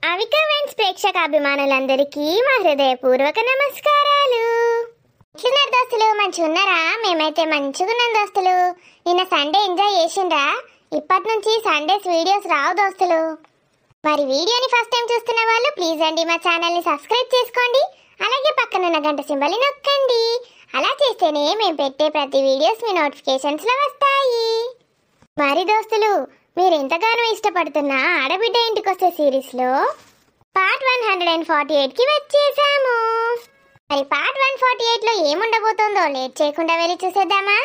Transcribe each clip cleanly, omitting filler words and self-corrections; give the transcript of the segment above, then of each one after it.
అవికవెంట్స్ ప్రేక్షక అభిమానులందరికీ మా హృదయపూర్వక నమస్కారాలు. ఎట్లున్నారు దోస్తులు, మంచిగా ఉన్నారా? మేమైతే మంచిగా ఉన్నాం దోస్తులు. నిన్న సండే ఎంజాయ్ చేసిండ్రా? ఇప్పటి నుంచి సండేస్ వీడియోస్ రావు దోస్తులు. మరి వీడియోని ఫస్ట్ టైం చూస్తున్న వాళ్ళు ప్లీజ్ అండి మా ఛానల్ని సబ్స్క్రైబ్ చేసుకోండి. అలాగే పక్కనున్న గంట సింబల్ని నొక్కండి. అలా చేస్తేనే మేము పెట్టే ప్రతి వీడియోస్ మీ నోటిఫికేషన్స్లో వస్తాయి. మరి దోస్తులు, మీరు ఎంతగానో ఇష్టపడుతున్న ఆడబిడ్డ ఇంటికొస్తే సిరీస్లో పార్ట్ 148కి వచ్చేసాము. మరి పార్ట్ 148లో ఏముండబోతుందో లేట్ చేయకుండా వెళ్ళి చూసేద్దామా?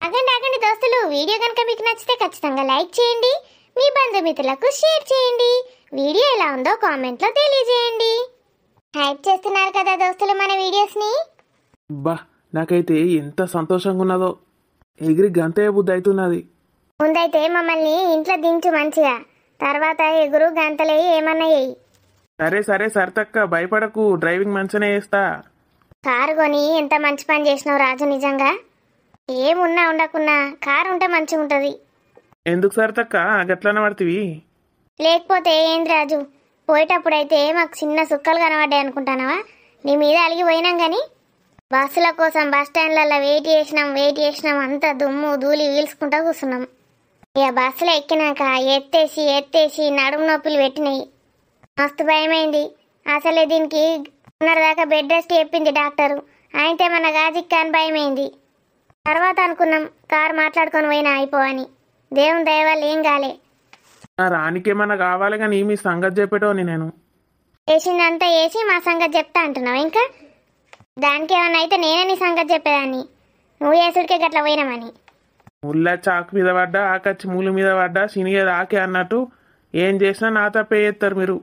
అగండి దోస్తులు, వీడియో కనుక మీకు నచ్చితే ఖచ్చితంగా లైక్ చేయండి, మీ బంధుమిత్రులకు షేర్ చేయండి, వీడియో ఎలా ఉందో కామెంట్లో తెలియజేయండి. హైప్ చేస్తున్నారు కదా దోస్తులు మన వీడియోస్ని. బా, నాకైతే ఎంత సంతోషంగా ఉన్నదో, ఎగిరి గంతే బుద్ధి అవుతున్నది. ముందైతే మమ్మల్ని ఇంట్లో దించు మంచిగా, తర్వాత ఎగురు గంతలే ఏమన్నా చెయ్యి. సరే సరితక్క, భయపడకు, డ్రైవింగ్ మంచిగానే చేస్తా. కారు కొని ఎంత మంచి పని చేసినావు రాజు. నిజంగా ఏమున్నా ఉండకున్నా కారు ఉంటే మంచిగా ఉంటుంది. ఎందుకు సరితక్క గట్లన పడుతుంది? లేకపోతే ఏంది రాజు, పోయేటప్పుడైతే మాకు చిన్న సుక్కలు కనబడ్డాయి అనుకుంటానవా? నీ మీద అలిగి పోయినాం కానీ బస్సుల కోసం బస్ స్టాండ్లలో వెయిట్ చేసినాం అంత దుమ్ము ధూళి వీల్చుకుంటా కూర్చున్నాం. ఇక బస్సులో ఎక్కినాక ఎత్తేసి నడుము నొప్పులు పెట్టినాయి. మస్తు భయమైంది. అసలే దీనికి ఉన్నదాకా బెడ్ రెస్ట్ చెప్పింది డాక్టరు. అయితే మన గాజిక్ అని భయమైంది. తర్వాత అనుకున్నాం కారు మాట్లాడుకొని పోయినా అయిపోవని. దేవుని దయ వల్ల ఏం కాలే. రానికేమన్నా కావాలి కానీ మీ సంగతి చెప్పేటోని నేను. వేసిందంతా వేసి మా సంగతి చెప్తా అంటున్నావు. ఇంకా దానికి ఏమన్నా అయితే నేనే నీ సంగతి చెప్పేదాన్ని. నువ్వు వేసుడికే గట్లా పోయినామని. ముళ్ళ చాకు మీద పడ్డా, ఆకచ్చి మూల మీద పడ్డా, శనిగేది ఆకే అన్నట్టు ఏం చేసినా నా తప్పే చేస్తారు మీరు.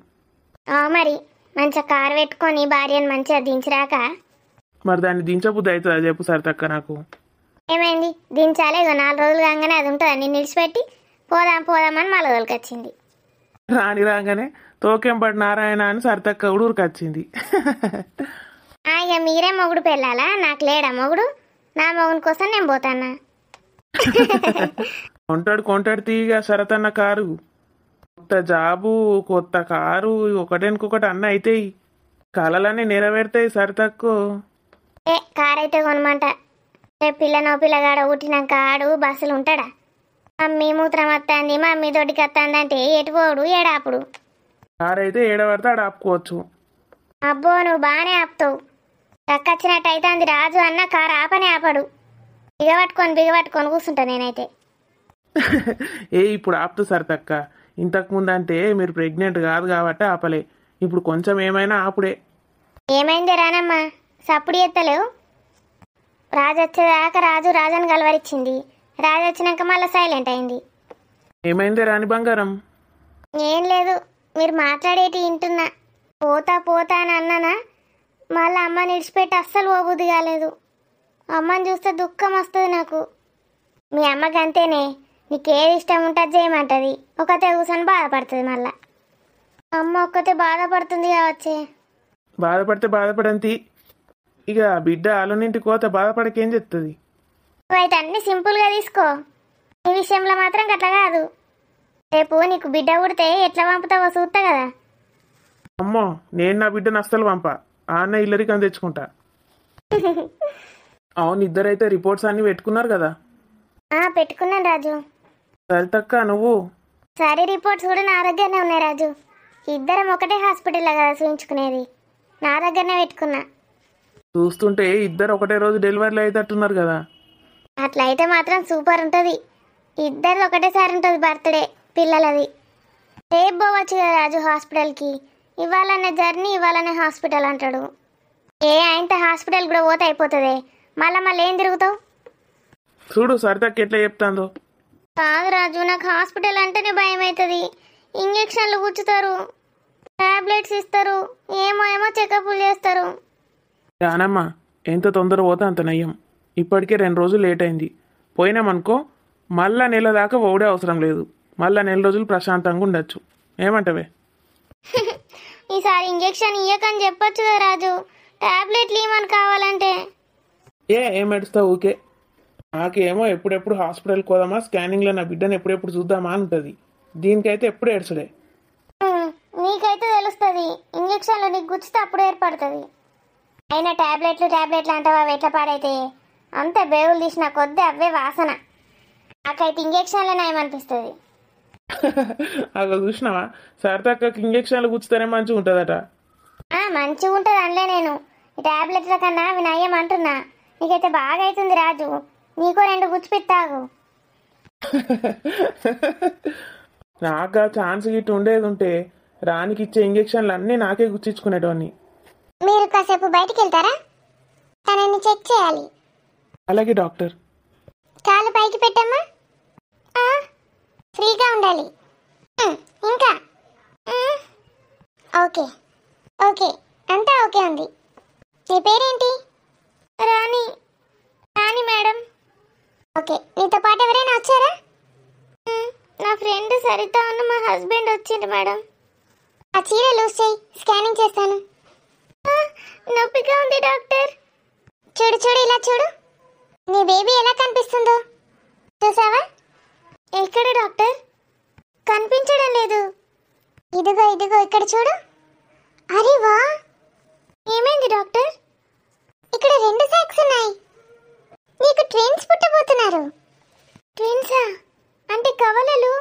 మరి మంచిగా కారు పెట్టుకొని భార్యను మంచిగా దించిరాక మరి దాన్ని దించబుద్ధి అవుతుందా చెప్పు సరితక్క నాకు? ఏమైంది, దించాలే. 4 రోజులు కాగానే అది ఉంటుంది. నిన్ను నిలిచిపెట్టి పోదామని మళ్ళీ వచ్చింది. రాగానే తోకెంపటి నారాయణ అని సరితక్క కూడా ఊరికొచ్చింది. ఇక మీరే మొగుడు పెళ్ళాలా? నాకు లేడా మొగుడు? నా మొగుడు కోసం నేను పోతానా? కొంటాడు తీగా సరతన్న కారు, కొత్త జాబు, కొత్త కారు, ఒకటెనుకొకటి అన్న అవుతాయి, కళలన్నీ నెరవేరుతాయి సరితక్కు. కారు అయితే కొనమంట. పిల్లగాడ పుట్టినాక ఆడు బస్సులు ఉంటాడా? మమ్మీ మూత్రం వస్తుంది, మమ్మీ దొడ్డికి వస్తుంది అంటే ఎటు పోడు, ఏడాపుడు. కారు అయితే ఏడబడితే ఆడ ఆపుకోవచ్చు. అబ్బో, నువ్వు బాగానే ఆపుతావు. దక్కచ్చినట్టు అయితే అంది రాజు అన్న కారు ఆపనే ఆపడు. బిగబట్టుకొని కూర్చుంటా నేనైతే. ఇప్పుడు ఆపుతూ సరితక్క. ఇంతకు ముందు అంటే మీరు ప్రెగ్నెంట్ కాదు కాబట్టి ఆపలే, ఇప్పుడు కొంచెం ఏమైనా ఆపుడే. ఏమైంది రానమ్మా, సప్పుడు ఎత్తలేవు? రాజు వచ్చేదాకా రాజుని కలవరిచ్చింది. రాజు వచ్చినాక మళ్ళీ సైలెంట్ అయింది. ఏమైంది రాని బంగారం? ఏం లేదు, మీరు మాట్లాడేటి వింటున్నా. పోతా అని అన్నానా, మళ్ళీ అమ్మని విడిచిపెట్టి అస్సలు పోబుద్ది కాలేదు. అమ్మని చూస్తే దుఃఖం వస్తుంది నాకు. మీ అమ్మకి అంతేనే, నీకేది ఇష్టం ఉంటుంది చేయమంటుంది, ఒకతే కూర్చొని బాధపడుతుంది. మళ్ళా అమ్మ ఒక్కతే బాధపడుతుంది కావచ్చే. బాధపడితే బాధపడంతి, ఇక బిడ్డ అల్లునింటికి పోతే బాధపడకేం చెప్తుంది? అయితే అన్ని సింపుల్గా తీసుకో. ఈ విషయంలో మాత్రం గట్లా కాదు. రేపు నీకు బిడ్డ పుడితే ఎట్లా పంపుతావో చూస్తా కదా. అమ్మో, నేను నా బిడ్డను అస్సలు పంప, ఆ అన్న ఇల్లరికని తెచ్చుకుంటా. అవును, ఇద్దరైతే రిపోర్ట్స్ అన్ని పెట్టుకున్నారు కదా? పెట్టుకున్నాను రాజు. సరితక్క నువ్వు? సరే, రిపోర్ట్స్ కూడా నా దగ్గరనే ఉన్నాయి రాజు. ఇద్దరం ఒకటే హాస్పిటల్లో కదా చూయించుకునేది, నా దగ్గరనే పెట్టుకున్నా. చూస్తుంటే ఇద్దరు ఒకటే రోజు డెలివరీలు అయ్యేటట్టున్నారు కదా? అట్లా అయితే మాత్రం సూపర్ ఉంటుంది. ఇద్దరు ఒకటేసారి ఉంటుంది బర్త్డే పిల్లలది. రేపు పోవచ్చు కదా రాజు హాస్పిటల్కి. ఇవ్వాలనే జర్నీ, ఇవ్వాలనే హాస్పిటల్ అంటాడు. అయితే హాస్పిటల్ కూడా పోతే అయిపోతుంది. మళ్ళీ ఏం తిరుగుతావు? చూడు సరితక్క ఎట్లా చెప్తాందో. కాదు రాజు, నాకు హాస్పిటల్ అంటేనే భయం అవుతుంది. ఇంజక్షన్లు గుచ్చుతారు, టాబ్లెట్స్ ఇస్తారు, ఏమో చెకప్లు చేస్తారు. రానమ్మా, ఎంత తొందర పోతే అంత నయ్యం. ఇప్పటికే 2 రోజులు లేట్ అయింది. పోయినామనుకో మళ్ళా నెల దాకా పోవడే అవసరం లేదు. మళ్ళా 4 రోజులు ప్రశాంతంగా ఉండొచ్చు. ఏమంటవే? ఈసారి ఇంజక్షన్ ఇయ్యకని చెప్పొచ్చు కదా రాజు, టాబ్లెట్లు ఇవ్వమని కావాలంటే. ఏం ఏడుస్తావు ఊకే? నాకేమో ఎప్పుడెప్పుడు హాస్పిటల్కి పోదామా, స్కానింగ్లో నా బిడ్డను ఎప్పుడెప్పుడు చూద్దామా అని ఉంటుంది. దీనికైతే ఎప్పుడు ఏడ్చడే. నీకైతే ఇంజక్షన్లు నీకు గుచ్చితే అప్పుడు ఏర్పడుతుంది. అయినా టాబ్లెట్లు అంటావా అవి ఎట్లా పాడైతే అంత బేవులు తీసిన కొద్ది అవే వాసన. నాకైతే ఇంజక్షన్లే నయమనిపిస్తుంది. అలా చూసినావా సరదాకి ఇంజక్షన్లు గుచ్చితేనే మంచిగా ఉంటుందట. మంచిగా ఉంటుంది అనలే నేను. ఈ టాబ్లెట్ల కన్నా అవి నయం అంటున్నా. నీకైతే బాగా అవుతుంది రాజు, నీకో 2 గుచ్చిపిత్తాగు. నాకు ఆ ఛాన్స్ గిట్ట ఉండేది ఉంటే రానికి ఇచ్చే ఇంజక్షన్లు అన్నీ నాకే గుచ్చించుకునేటోని. మీరు కాసేపు బయటికి వెళ్తారా? తనని చెక్ చేయాలి. అలాగే డాక్టర్. కాలు పైకి పెట్టమ్మా. ఫ్రీగా ఉండాలి. ఇంకా ఓకే ఓకే అంతా ఓకే ఉంది. నీ పేరేంటి? రాణి. రాణి మేడం. ఓకే, నీతో పాటు ఎవరైనా వచ్చారా? నా ఫ్రెండ్ సరిత అన్న మా హస్బెండ్ వచ్చిండు మేడం. ఆ చీర లూజ్ చేయి, స్కానింగ్ చేస్తాను. నొప్పిగా ఉంది డాక్టర్. చూడు చూడు, ఇలా చూడు. నీ బేబీ ఎలా కనిపిస్తుందో చూసావా? ఎక్కడ డాక్టర్? కనిపించడం లేదు. ఇదిగో ఇదిగో ఇక్కడ చూడు. అరే వా, ఏమైంది డాక్టర్? ఇక్కడ 2 సాక్స్ ఉన్నాయి. నీకు ట్విన్స్ పుట్టబోతున్నారు. ట్విన్సా? అంటే కవలలు?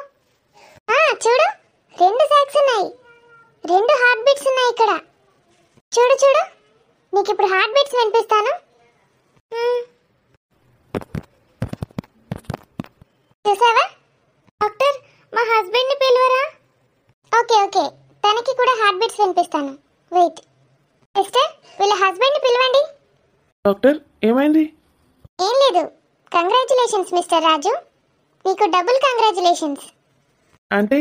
చూడు 2 సాక్స్ ఉన్నాయి. 2 హార్ట్ బీట్స్ ఉన్నాయి ఇక్కడ. చూడు చూడు, నీకు ఇప్పుడు హార్ట్ బీట్స్ వినిపిస్తాను. చూసావా? డాక్టర్, మా హస్బెండ్ని పిలువరా? ఓకే ఓకే, తనకి కూడా హార్ట్ బీట్స్ వినిపిస్తాను. వెయిట్. సిస్టర్, వీళ్ళ హస్బెండ్ని పిలవండి. డాక్టర్ ఏమైంది? ఏం లేదు. కంగ్రాచులేషన్స్ మిస్టర్ రాజు, నీకు డబుల్ కంగ్రాచులేషన్స్. అంటే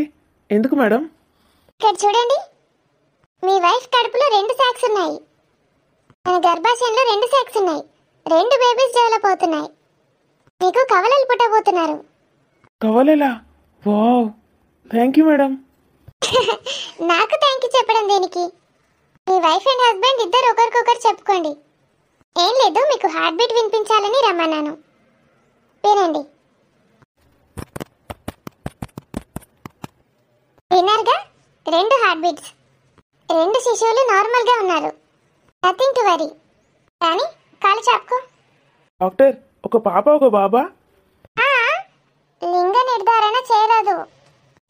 ఎందుకు మేడం? ఇక్కడ చూడండి, మీ వైఫ్ కడుపులో 2 సాక్స్ ఉన్నాయి. తన గర్భాశయంలో 2 సాక్స్ ఉన్నాయి. 2 బేబీస్ డెవలప్ అవుతున్నాయి. మీకు కవలలు పుట్టబోతున్నారు. కవలేలా? Wow, thank you madam. నాకు థ్యాంక్ యూ చెప్పడం దేనికి? మీ వైఫ్ అండ్ హస్బెండ్ ఇద్దరు ఒకరికొకరు చెప్పుకోండి. ఏం లేదు, మీకు హార్ట్ బీట్ వినిపించాలని రమ్మన్నాను. వినండి. విన్నారుగా, 2 హార్ట్ బీట్స్. 2 శిశువులు నార్మల్గా ఉన్నారు. Nothing to worry. కానీ కాలు చాపుకో. డాక్టర్, ఒక పాప ఒక బాబా? లింగ నిర్ధారణ చేయరాదు.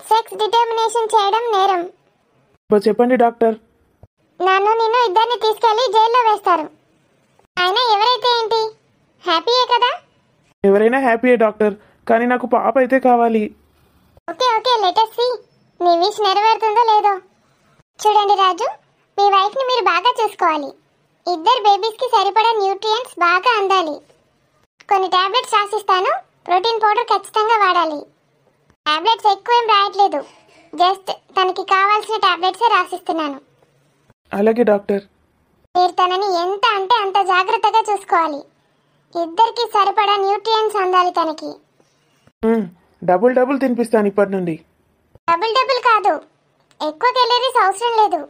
సెక్స్ డిటర్మినేషన్ చేయడం నేరం. చెప్పండి డాక్టర్. నిన్ను ఇద్దరిని తీసుకెళ్లి జైల్లో వేస్తారు. అయినా ఎవరైతే ఏంటి, హ్యాపీయే కదా? ఎవరైనా హ్యాపీయే డాక్టర్, కానీ నాకు పాప అయితే కావాలి. ఓకే ఓకే, లెటెస్ట్ సీ నీ విష్ నెరవేరుతుందో లేదో. చూడండి రాజు, మీ వైఫ్ని మీరు బాగా చూసుకోవాలి. ఇద్దరు బేబీస్కి సరిపడా న్యూట్రియంట్స్ బాగా అందాలి. కొన్ని టాబ్లెట్స్ రాసిస్తాను, ప్రోటీన్ పౌడర్ ఖచ్చితంగా వాడాలి. టాబ్లెట్స్ ఎక్కువ ఏం రాయట్లేదు, జస్ట్ తనకి కావాల్సిన టాబ్లెట్సే రాసిస్తున్నాను. అలాగే డాక్టర్. మీరు తనని ఎంత అంటే అంత జాగ్రత్తగా చూసుకోవాలి. ఇద్దరికి సరిపడా న్యూట్రియంట్స్ అందాలి తనకి. డబుల్ తినిపిస్తాను ఇప్పటి నుండి. డబుల్ కాదు, ఎక్కువ క్యాలరీస్ అవసరం లేదు.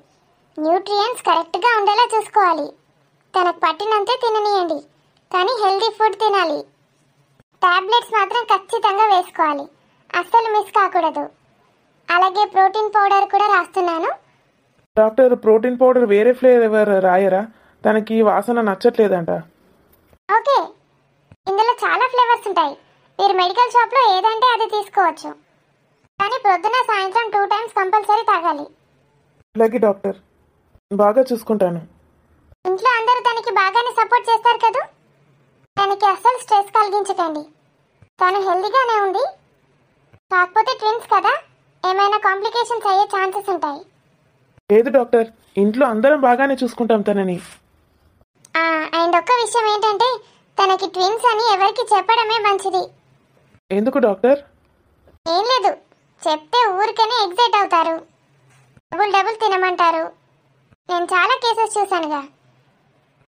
న్యూట్రియంట్స్ కరెక్ట్గా ఉండేలా చూసుకోవాలి. తనకు పట్టినంతే తిననీయండి, కానీ హెల్దీ ఫుడ్ తినాలి. టాబ్లెట్స్ మాత్రం ఖచ్చితంగా వేసుకోవాలి, అస్సలు మిస్ కాకూడదు. అలాగే ప్రోటీన్ పౌడర్ కూడా రాస్తున్నాను. డాక్టర్, ప్రోటీన్ పౌడర్ వేరే ఫ్లేవర్ రాయరా? తనకి వాసన నచ్చట్లేదంట. ఓకే, ఇందులో చాలా ఫ్లేవర్స్ ఉంటాయి. మీరు మెడికల్ షాప్లో ఏదంటే అది తీసుకోవచ్చు, కానీ ప్రొద్దున సాయంత్రం 2 టైమ్స్ కంపల్సరీ తాగాలి. అలాగే డాక్టర్, బాగా చూసుకుంటాను. ఇంట్లో అందరూ తనకి బాగానే సపోర్ట్ చేస్తారు కదా? తనకి అస్సలు స్ట్రెస్ కలిగించకండి. తను హెల్దీగానే ఉంది, కాకపోతే ట్విన్స్ కదా, ఏమైనా కాంప్లికేషన్స్ అయ్యే ఛాన్సెస్ ఉంటాయి. లేదు డాక్టర్, ఇంట్లో అందరం బాగానే చూసుకుంటాం తనని. అండ్ ఒక్క విషయం ఏంటంటే, తనకి ట్విన్స్ అని ఎవరికి చెప్పడమే మంచిది. ఎందుకు డాక్టర్? ఏం లేదు, చెప్తే ఊరికనే ఎగ్జైట్ అవుతారు, డబుల్ తినమంటారు. నేను చాలా కేసెస్ చూశానుగా.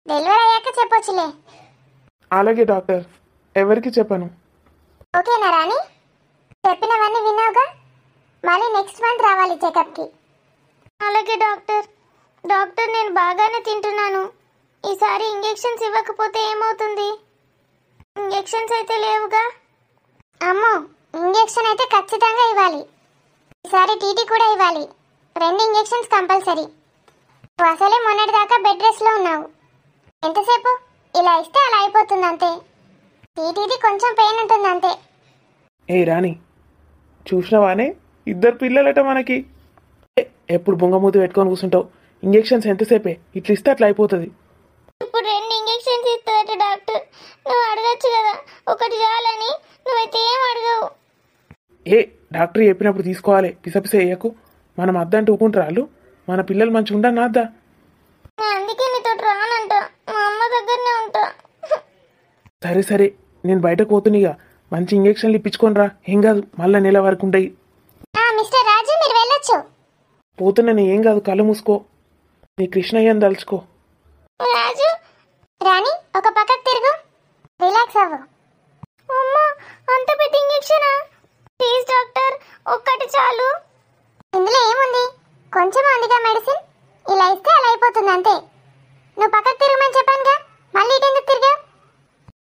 డెలివరీ అయ్యాక చెప్పొచ్చులే. అలాగే డాక్టర్, ఎవరికి చెప్పను. ఓకేనా రాణి? చెప్పినవన్నీ విన్నావుగా? మళ్ళీ నెక్స్ట్ మంత్ రావాలి చెకప్కి. అలాగే డాక్టర్. డాక్టర్, నేను బాగానే తింటున్నాను. ఈసారి ఇంజెక్షన్స్ ఇవ్వకపోతే ఏమవుతుంది? ఇంజెక్షన్స్ అయితే లేవుగా. అమ్మో, ఇంజెక్షన్ అయితే ఖచ్చితంగా ఇవ్వాలి. ఈసారి టీటీ కూడా ఇవ్వాలి. 2 ఇంజెక్షన్స్ కంపల్సరీ. నువ్వు అసలే మొన్నటిదాకా బెడ్ రెస్ట్లో ఉన్నావు. ఎంతసేపు ఇలా ఇస్తే అలా అయిపోతుంది అంతే. టీటీది కొంచెం పెయిన్ ఉంటుంది అంతే. ఏ రాణి, చూసినావానే? ఇద్దరు పిల్లలట మనకి. ఎప్పుడు బొంగమూతి పెట్టుకొని కూర్చుంటావు? ఇంజెక్షన్స్ ఎంతసేపే, ఇట్లా ఇస్తే అట్లా అయిపోతుంది. ఇప్పుడు 2 ఇంజెక్షన్స్ ఇస్తుందట డాక్టర్. నువ్వు అడగచ్చు కదా, ఒకటి చాలని. నువ్వైతే ఏం అడగవు. డాక్టర్ చెప్పినప్పుడు తీసుకోవాలి, పిసపిస వేయకు. మనం అద్దంటే ఊకుంటారు వాళ్ళు. మన పిల్లలు మంచిగా ఉండన్నా అద్దా. అందుకే నీతో రానంట, మా అమ్మ దగ్గరనే ఉంటా. సరే సరే, నేను బయటకు పోతున్నా. మంచి ఇంజెక్షన్లు ఇప్పించుకొని రా, ఏం కాదు. మళ్ళీ నెల వరకు ఉంటాయి. మిస్టర్ రాజు, మీరు వెళ్ళొచ్చు. పోతున్నా, ఏం కాదు. కళ్ళు మూసుకో, నీ కృష్ణయ్యని తలుచుకో. రాజు, రాణి ఒక పక్కకు తిరుగు. రిలాక్స్ అవ్వు. అమ్మా, అంత పెద్ద ఇంజెక్షనా? ప్లీజ్ డాక్టర్, ఒక్కటి చాలు. ఇందులో ఏముంది, కొంచెం ఉందిగా మెడిసిన్. ఇలా ఇస్తే అలా అయిపోతుంది అంతే. నువ్వు పక్కకు తిరగమని చెప్పానుగా, మళ్ళీ ఇటు ఎందుకు తిరిగా?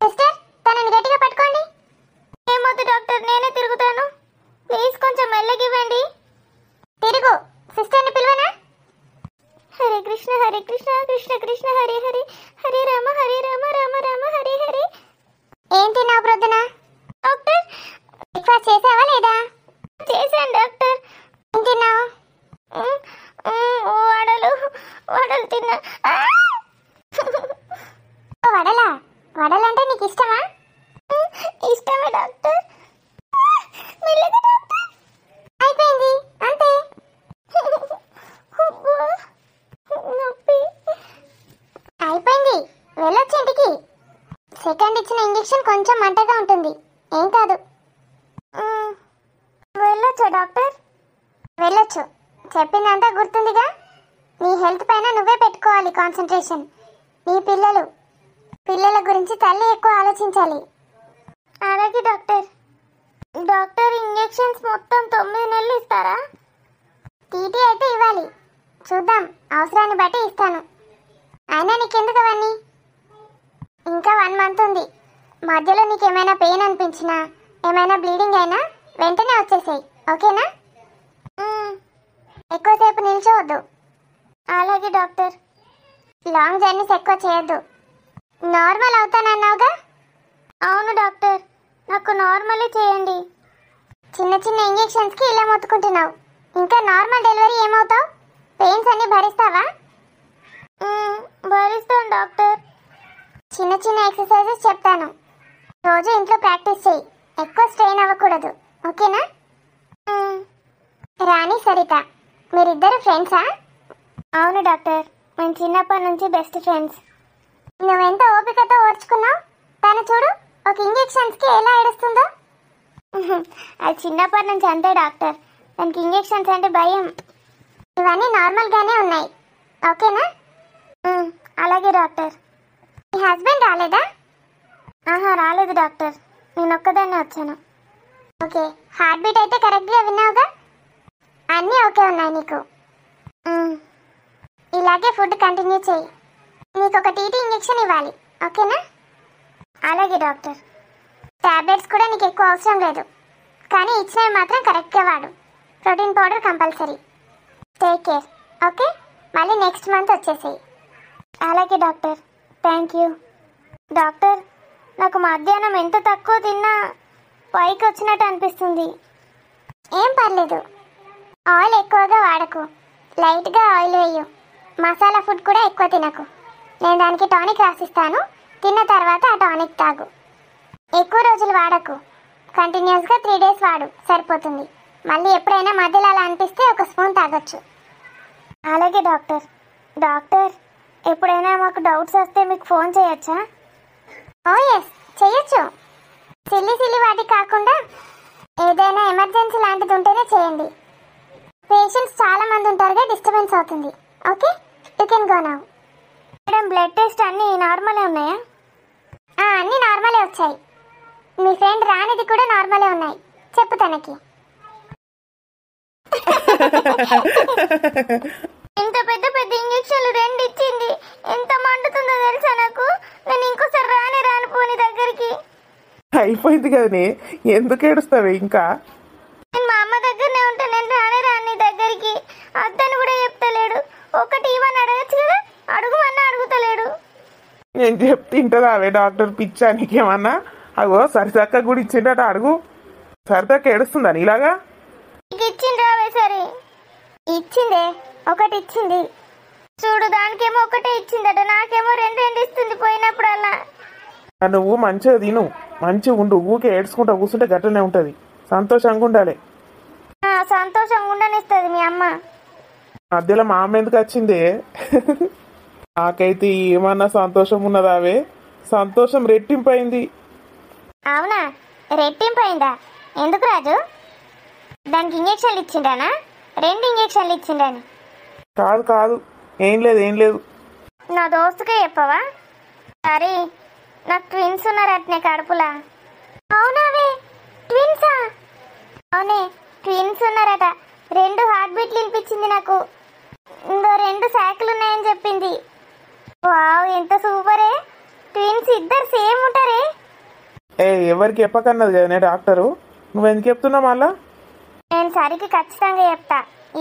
సిస్టర్, తనని గట్టిగా పట్టుకోండి. ఏమవుతుంది డాక్టర్, నేనే తిరుగుతాను. ప్లీజ్ కొంచెం మెల్లగివ్వండి. తిరుగు. సిస్టర్ని పిలువనా? హరే కృష్ణ కృష్ణ కృష్ణ హరే హరే, హరే రామ రామ రామ హరే హరే. ఏం తిన్నావు ప్రొద్దున? డాక్టర్, బ్రేక్ఫాస్ట్ చేసావా లేదా? చేశాను డాక్టర్. ఏం తిన్నావు? వడలు తిన్నా. వడలంటే నీకు ఇష్టమా? ఇష్టమే డాక్టర్. మెల్లగా డాక్టర్. అయిపోయింది అంతే. నొప్పి అయిపోయింది, వెళ్ళొచ్చు ఇంటికి. సెకండ్ ఇచ్చిన ఇంజెక్షన్ కొంచెం మంటగా ఉంటుంది, ఏం కాదు. వెళ్ళొచ్చా డాక్టర్? వెళ్ళొచ్చు. చెప్పిందంతా గుర్తుందిగా. నీ హెల్త్ పైన నువ్వే పెట్టుకోవాలి కాన్సన్ట్రేషన్. నీ పిల్లల గురించి తల్లి ఎక్కువ ఆలోచించాలి. అలాగే డాక్టర్. డాక్టర్, ఇంజెక్షన్స్ మొత్తం 9 నెలలు ఇస్తారా? టీటీ అయితే ఇవ్వాలి. చూద్దాం, అవసరాన్ని బట్టి ఇస్తాను. అయినా నీకెందుకు అవన్నీ? ఇంకా 1 మంత్ ఉంది. మధ్యలో నీకు ఏమైనా పెయిన్ అనిపించినా, ఏమైనా బ్లీడింగ్ అయినా వెంటనే వచ్చేసాయి, ఓకేనా? ఎక్కువసేపు నిల్చోవద్దు. అలాగే డాక్టర్. లాంగ్ జర్నీస్ ఎక్కువ చేయొద్దు. నార్మల్ అవుతానన్నావుగా? అవును డాక్టర్, నాకు నార్మలే చేయండి. చిన్న చిన్న ఇంజెక్షన్స్కి ఇలా మొత్తుకుంటున్నావు, ఇంకా నార్మల్ డెలివరీ ఏమవుతావు? పెయిన్స్ అన్ని భరిస్తావా? భరిస్తాను డాక్టర్. చిన్న చిన్న ఎక్సర్సైజెస్ చెప్తాను, రోజు ఇంట్లో ప్రాక్టీస్ చేయి. ఎక్కువ స్ట్రెయిన్ అవ్వకూడదు, ఓకేనా? రాణి, సరిత, మీరిద్దరు ఫ్రెండ్సా? అవును డాక్టర్, మేము చిన్నప్పటి నుంచి బెస్ట్ ఫ్రెండ్స్. నువ్వెంత ఓపికతో ఓర్చుకున్నావు. తను చూడు, ఒక ఇంజెక్షన్స్కి ఎలా ఏడుస్తుందో. అది చిన్నప్పటి నుంచి అంతే డాక్టర్, దానికి ఇంజెక్షన్స్ అంటే భయం. ఇవన్నీ నార్మల్గానే ఉన్నాయి, ఓకేనా? అలాగే డాక్టర్. మీ హస్బెండ్ రాలేదా? రాలేదు డాక్టర్, నేను ఒక్కదాన్నే వచ్చాను. ఓకే, హార్ట్ బీట్ అయితే కరెక్ట్గా విన్నావుగా? అన్నీ ఓకే ఉన్నాయి నీకు. ఇలాగే ఫుడ్ కంటిన్యూ చేయి. నీకు ఒక టీటీ ఇంజెక్షన్ ఇవ్వాలి, ఓకేనా? అలాగే డాక్టర్. టాబ్లెట్స్ కూడా నీకు ఎక్కువ అవసరం లేదు, కానీ ఇచ్చినవి మాత్రం కరెక్ట్గా వాడు. Protein powder compulsory. Take care, okay? మళ్ళీ నెక్స్ట్ మంత్ వచ్చేసేయి. అలాగే డాక్టర్, థ్యాంక్ యూ. డాక్టర్, నాకు మధ్యాహ్నం ఎంత తక్కువ తిన్నా పైకి వచ్చినట్టు అనిపిస్తుంది. ఏం పర్లేదు, ఆయిల్ ఎక్కువగా వాడకు. లైట్గా ఆయిల్ వేయు. మసాలా ఫుడ్ కూడా ఎక్కువ తినకు. నేను దానికి టానిక్ రాసిస్తాను, తిన్న తర్వాత ఆ టానిక్ తాగు. ఎక్కువ రోజులు వాడకు, కంటిన్యూస్గా 3 days వాడు, సరిపోతుంది. మళ్ళీ ఎప్పుడైనా మధ్యలో అలా అనిపిస్తే ఒక స్పూన్ తాగొచ్చు. అలాగే డాక్టర్. డాక్టర్, ఎప్పుడైనా మాకు డౌట్స్ వస్తే మీకు ఫోన్ చేయొచ్చా? ఓ ఎస్, చేయొచ్చు. సిల్లి వాటికి కాకుండా ఏదైనా ఎమర్జెన్సీ లాంటిది ఉంటేనే చేయండి. పేషెంట్స్ చాలా మంది ఉంటారుగా, డిస్టర్బెన్స్ అవుతుంది. Okay, you can go now. Madam, blood test అన్నీ నార్మలే ఉన్నాయా? అన్నీ నార్మలే వచ్చాయి. మీ ఫ్రెండ్ రానిది కూడా నార్మలే ఉన్నాయి. చెప్పు తనకి. ఇంత పెద్ద పెద్ద ఇంజక్షన్లు 2 ఇచ్చింది. ఎంత మండుతుందో తెలుసా నాకు. నేను ఇంకోసారి రాను పోని దగ్గరికి. అయిపోయింది కదనే, ఎందుకు ఏడుస్తావే ఇంకా? నేను మా అమ్మ దగ్గరనే ఉంటాను, నేను రాని దగ్గరికి. అద్దని కూడా చెప్తలేడు. ఒకటి ఇవని అడగచ్చు నేను చెప్తింటదా అవే డాక్టర్ పిచ్చా నీకేమన్నా? అగో సరితక్క కూడా ఇచ్చిండట, అడుగు. సరితక్క ఏడుస్తుందా నీలాగా? ఇచ్చిండ్రావే సరే, ఇచ్చిందే, ఒకటి ఇచ్చింది చూడు. దానికేమో ఒకటే ఇచ్చిందట, నాకేమో రెండు రెండు ఇస్తుంది పోయినప్పుడల్లా. నువ్వు మంచిగా తిను, మంచిగా ఉండు. ఊకే ఏడ్చుకుంటా కూర్చుంటే గట్టనే ఉంటది. సంతోషంగా ఉండాలి. సంతోషంగా ఉండనిస్తుంది మీ అమ్మ. మధ్యలో మా అమ్మ ఎందుకు వచ్చిందే? నాకైతే ఏమన్నా సంతోషం ఉన్నదావే? సంతోషం రెట్టింపైంది. అవునా, రెట్టింపైందా? ఎందుకు రాజు? దానికి ఇంజక్షన్లు ఇచ్చిండానా? 2 ఇంజక్షన్లు ఇచ్చిండని? కాదు కాదు, ఏం లేదు ఏం లేదు. నా దోస్తుకే చెప్పవా? సరే, నాకు ట్విన్స్ ఉన్నారు అట్నే కడుపులా. అవునావే, ట్విన్సా? అవునే, ట్విన్స్ ఉన్నారట. 2 హార్ట్ బీట్లు వినిపించింది నాకు. ఇంకో 2 శాఖలు ఉన్నాయని చెప్పింది. వావ్, ఎంత సూపరే! ట్విన్స్ ఇద్దరు సేమ్ ఉంటారే. ఎవరికి చెప్పకన్నది కదా నేను డాక్టరు. నువ్వెందుకు చెప్తున్నావు మళ్ళా? నేను సరికి ఖచ్చితంగా చెప్తా,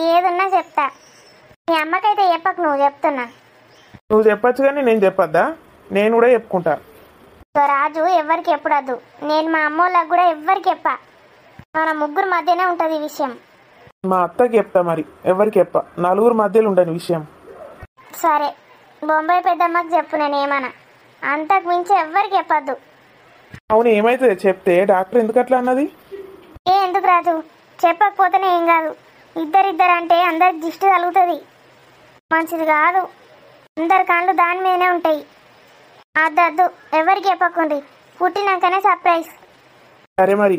ఏదున్నా చెప్తా. మీ అమ్మకైతే చెప్పకు, నువ్వు చెప్తున్నా. నువ్వు చెప్పచ్చు కానీ నేను చెప్పొద్దా? నేను కూడా చెప్పుకుంటా. రాజు ఎవరికి చెప్పడద్దు. నేను మా అమ్మోళ్ళకి కూడా ఎవరికి చెప్పా. మన ముగ్గురు మధ్యనే ఉంటుంది ఈ విషయం. మా అత్తకి చెప్తా మరి, ఎవరికి చెప్ప. నలుగురు మధ్యలో ఉండని విషయం. సరే, బొంబాయి పెద్దమ్మకి చెప్పు, నేను ఏమన్నా. అంతకు మించి ఎవరికి చెప్పద్దు. అవును, ఏమైతుంది చెప్తే? డాక్టర్ ఎందుకు అట్లా అన్నది? ఎందుకు రాజు, చెప్పకపోతేనే ఏం కాదు. ఇద్దరిద్దరు అంటే అందరికి దిష్టి తగులుతుంది, మంచిది కాదు. అందరి కాళ్ళు దాని మీదనే ఉంటాయి. అద్దద్దు, ఎవరికి చెప్పకండి. పుట్టినాకనే సర్ప్రైజ్. సరే మరి.